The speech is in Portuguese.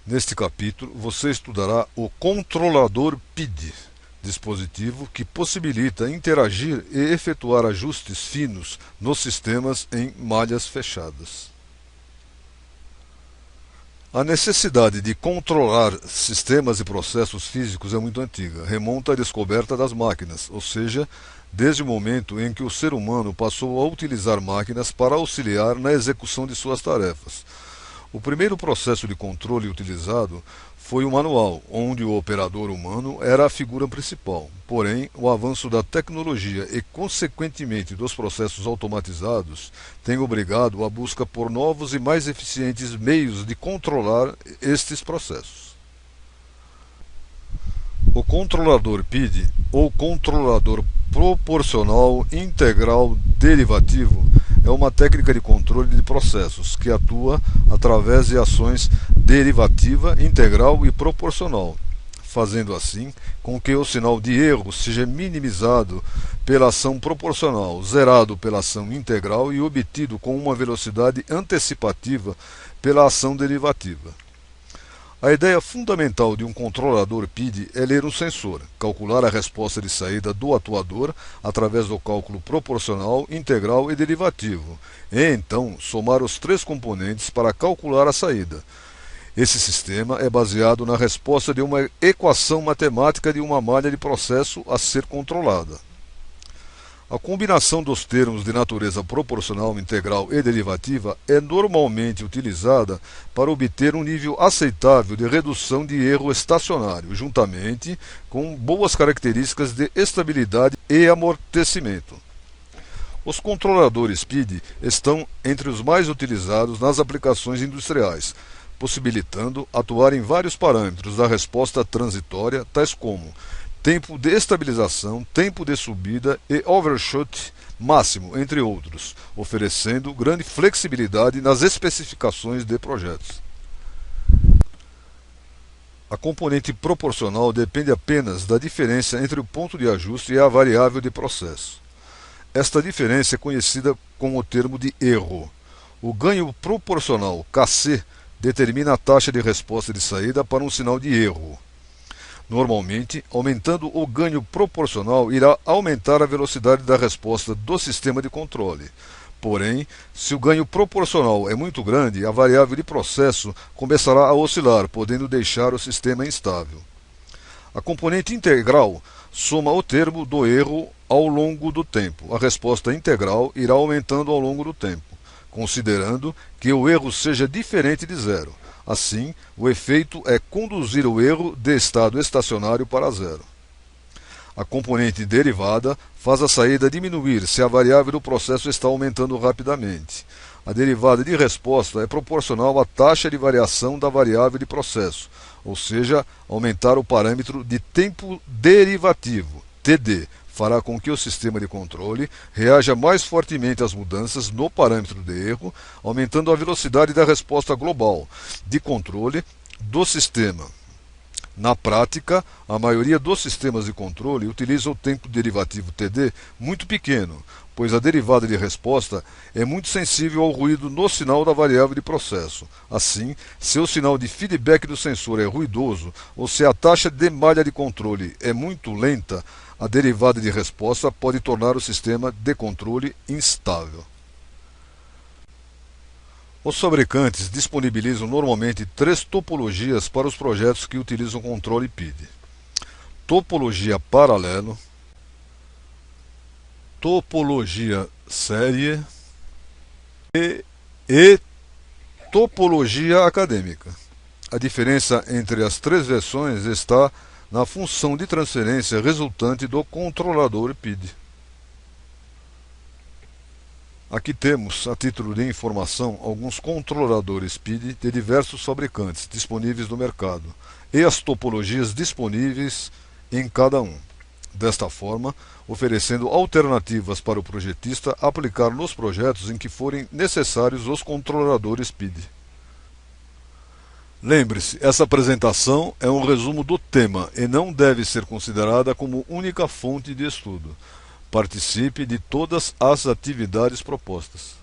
Neste capítulo, você estudará o controlador PID, dispositivo que possibilita interagir e efetuar ajustes finos nos sistemas em malhas fechadas. A necessidade de controlar sistemas e processos físicos é muito antiga, remonta à descoberta das máquinas, ou seja, desde o momento em que o ser humano passou a utilizar máquinas para auxiliar na execução de suas tarefas. O primeiro processo de controle utilizado foi o manual, onde o operador humano era a figura principal. Porém, o avanço da tecnologia e, consequentemente, dos processos automatizados tem obrigado a busca por novos e mais eficientes meios de controlar estes processos. O controlador PID, ou controlador proporcional integral derivativo, é uma técnica de controle de processos que atua através de ações derivativa, integral e proporcional, fazendo assim com que o sinal de erro seja minimizado pela ação proporcional, zerado pela ação integral e obtido com uma velocidade antecipativa pela ação derivativa. A ideia fundamental de um controlador PID é ler um sensor, calcular a resposta de saída do atuador através do cálculo proporcional, integral e derivativo, e então somar os três componentes para calcular a saída. Esse sistema é baseado na resposta de uma equação matemática de uma malha de processo a ser controlada. A combinação dos termos de natureza proporcional, integral e derivativa é normalmente utilizada para obter um nível aceitável de redução de erro estacionário, juntamente com boas características de estabilidade e amortecimento. Os controladores PID estão entre os mais utilizados nas aplicações industriais, possibilitando atuar em vários parâmetros da resposta transitória, tais como tempo de estabilização, tempo de subida e overshoot máximo, entre outros, oferecendo grande flexibilidade nas especificações de projetos. A componente proporcional depende apenas da diferença entre o ponto de ajuste e a variável de processo. Esta diferença é conhecida com o termo de erro. O ganho proporcional, Kc, determina a taxa de resposta de saída para um sinal de erro. Normalmente, aumentando o ganho proporcional irá aumentar a velocidade da resposta do sistema de controle. Porém, se o ganho proporcional é muito grande, a variável de processo começará a oscilar, podendo deixar o sistema instável. A componente integral soma o termo do erro ao longo do tempo. A resposta integral irá aumentando ao longo do tempo, considerando que o erro seja diferente de zero. Assim, o efeito é conduzir o erro de estado estacionário para zero. A componente derivada faz a saída diminuir se a variável do processo está aumentando rapidamente. A derivada de resposta é proporcional à taxa de variação da variável de processo, ou seja, aumentar o parâmetro de tempo derivativo, TD, fará com que o sistema de controle reaja mais fortemente às mudanças no parâmetro de erro, aumentando a velocidade da resposta global de controle do sistema. Na prática, a maioria dos sistemas de controle utiliza o tempo derivativo TD muito pequeno, pois a derivada de resposta é muito sensível ao ruído no sinal da variável de processo. Assim, se o sinal de feedback do sensor é ruidoso ou se a taxa de malha de controle é muito lenta, a derivada de resposta pode tornar o sistema de controle instável. Os fabricantes disponibilizam normalmente três topologias para os projetos que utilizam controle PID: topologia paralelo, topologia série e topologia acadêmica. A diferença entre as três versões está na função de transferência resultante do controlador PID. Aqui temos, a título de informação, alguns controladores PID de diversos fabricantes disponíveis no mercado e as topologias disponíveis em cada um. Desta forma, oferecendo alternativas para o projetista aplicar nos projetos em que forem necessários os controladores PID. Lembre-se, essa apresentação é um resumo do tema e não deve ser considerada como única fonte de estudo. Participe de todas as atividades propostas.